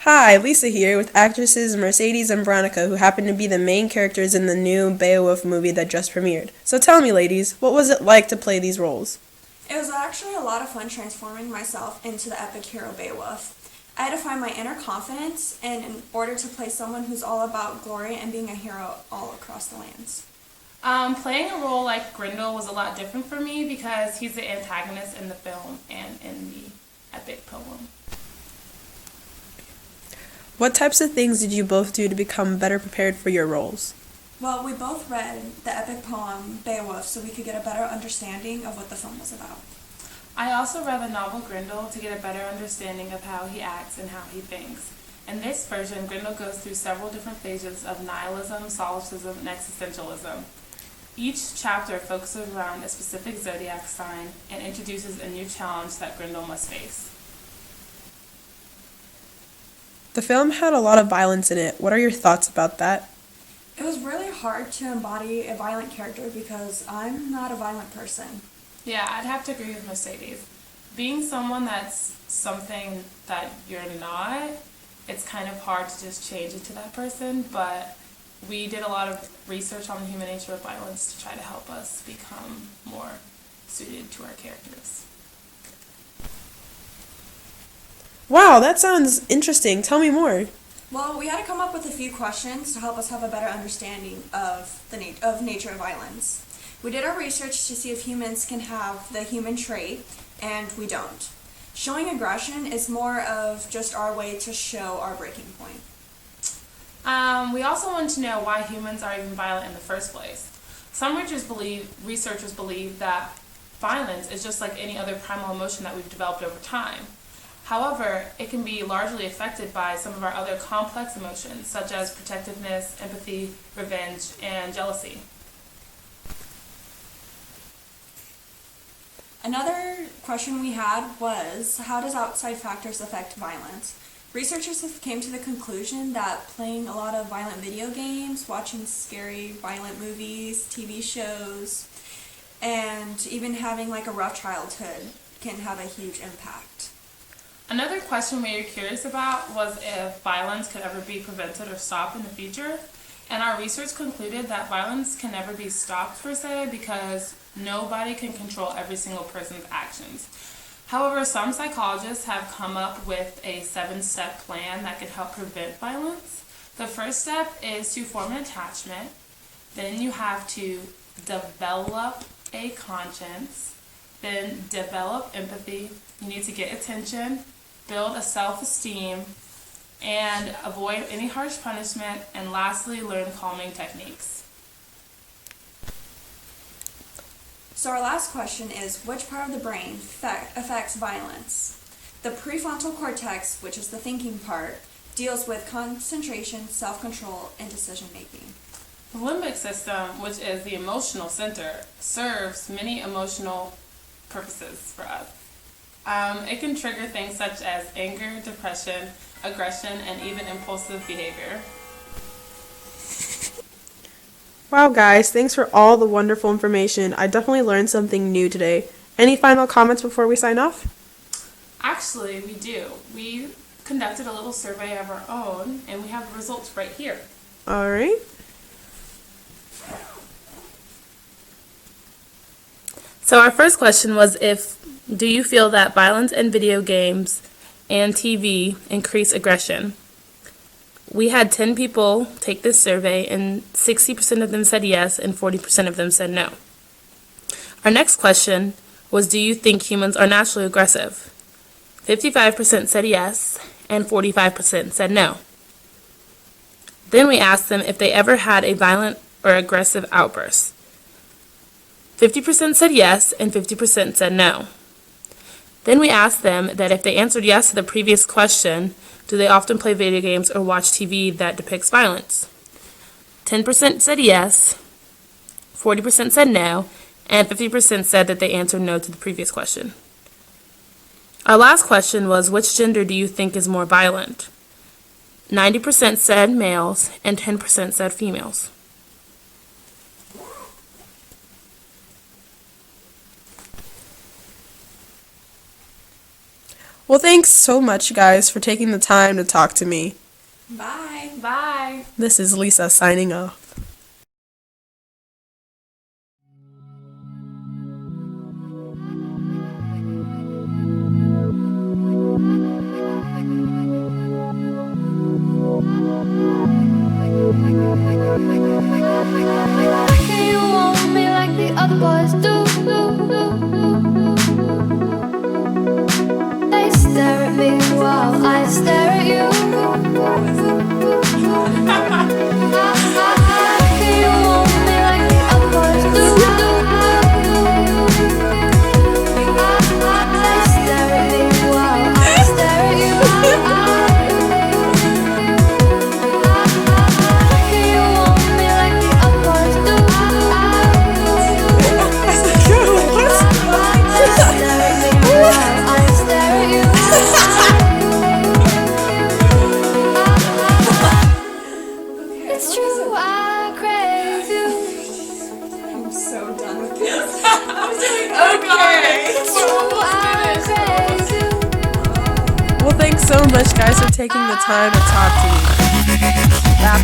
Hi, Lisa here with actresses Mercedes and Veronica, who happen to be the main characters in the new Beowulf movie that just premiered. So tell me, ladies, what was it like to play these roles? It was actually a lot of fun transforming myself into the epic hero Beowulf. I had to find my inner confidence in order to play someone who's all about glory and being a hero all across the lands. Playing a role like Grendel was a lot different for me because he's the antagonist in the film and in the epic poem. What types of things did you both do to become better prepared for your roles? Well, we both read the epic poem Beowulf so we could get a better understanding of what the film was about. I also read the novel Grendel to get a better understanding of how he acts and how he thinks. In this version, Grendel goes through several different phases of nihilism, solipsism, and existentialism. Each chapter focuses around a specific zodiac sign and introduces a new challenge that Grendel must face. The film had a lot of violence in it. What are your thoughts about that? It was really hard to embody a violent character because I'm not a violent person. Yeah, I'd have to agree with Mercedes. Being someone that's something that you're not, it's kind of hard to just change into that person, but we did a lot of research on the human nature of violence to try to help us become more suited to our characters. Wow, that sounds interesting. Tell me more. Well, we had to come up with a few questions to help us have a better understanding of the nature of violence. We did our research to see if humans can have the human trait, and we don't. Showing aggression is more of just our way to show our breaking point. We also wanted to know why humans are even violent in the first place. Some researchers believe that violence is just like any other primal emotion that we've developed over time. However, it can be largely affected by some of our other complex emotions, such as protectiveness, empathy, revenge, and jealousy. Another question we had was, how does outside factors affect violence? Researchers have came to the conclusion that playing a lot of violent video games, watching scary violent movies, TV shows, and even having like a rough childhood can have a huge impact. Another question we were curious about was if violence could ever be prevented or stopped in the future. And our research concluded that violence can never be stopped per se because nobody can control every single person's actions. However, some psychologists have come up with a 7-step plan that could help prevent violence. The first step is to form an attachment. Then you have to develop a conscience. Then develop empathy. You need to get attention, build a self-esteem, and avoid any harsh punishment, and lastly, learn calming techniques. So our last question is, which part of the brain affects violence? The prefrontal cortex, which is the thinking part, deals with concentration, self-control, and decision-making. The limbic system, which is the emotional center, serves many emotional purposes for us. It can trigger things such as anger, depression, aggression, and even impulsive behavior. Wow, guys, thanks for all the wonderful information. I definitely learned something new today. Any final comments before we sign off? Actually, we do. We conducted a little survey of our own, and we have the results right here. All right. So our first question was do you feel that violence in video games and TV increase aggression? We had 10 people take this survey, and 60% of them said yes, and 40% of them said no. Our next question was, do you think humans are naturally aggressive? 55% said yes, and 45% said no. Then we asked them if they ever had a violent or aggressive outburst. 50% said yes, and 50% said no. Then we asked them that if they answered yes to the previous question, do they often play video games or watch TV that depicts violence? 10% said yes, 40% said no, and 50% said that they answered no to the previous question. Our last question was, which gender do you think is more violent? 90% said males, and 10% said females. Well, thanks so much, guys, for taking the time to talk to me. Bye. Bye. This is Lisa signing off. Can you want me like the other boys do? They stare at me while I stare at you. Can you want me like the other boys do? They stare at me while I stare at you. Can you want me like the other boys do? They stare at me while I stare at you. It's true, I crave you. I'm so done with this. Okay. It's true, I crave you. Well, thanks so much, guys, for taking the time to talk to me. That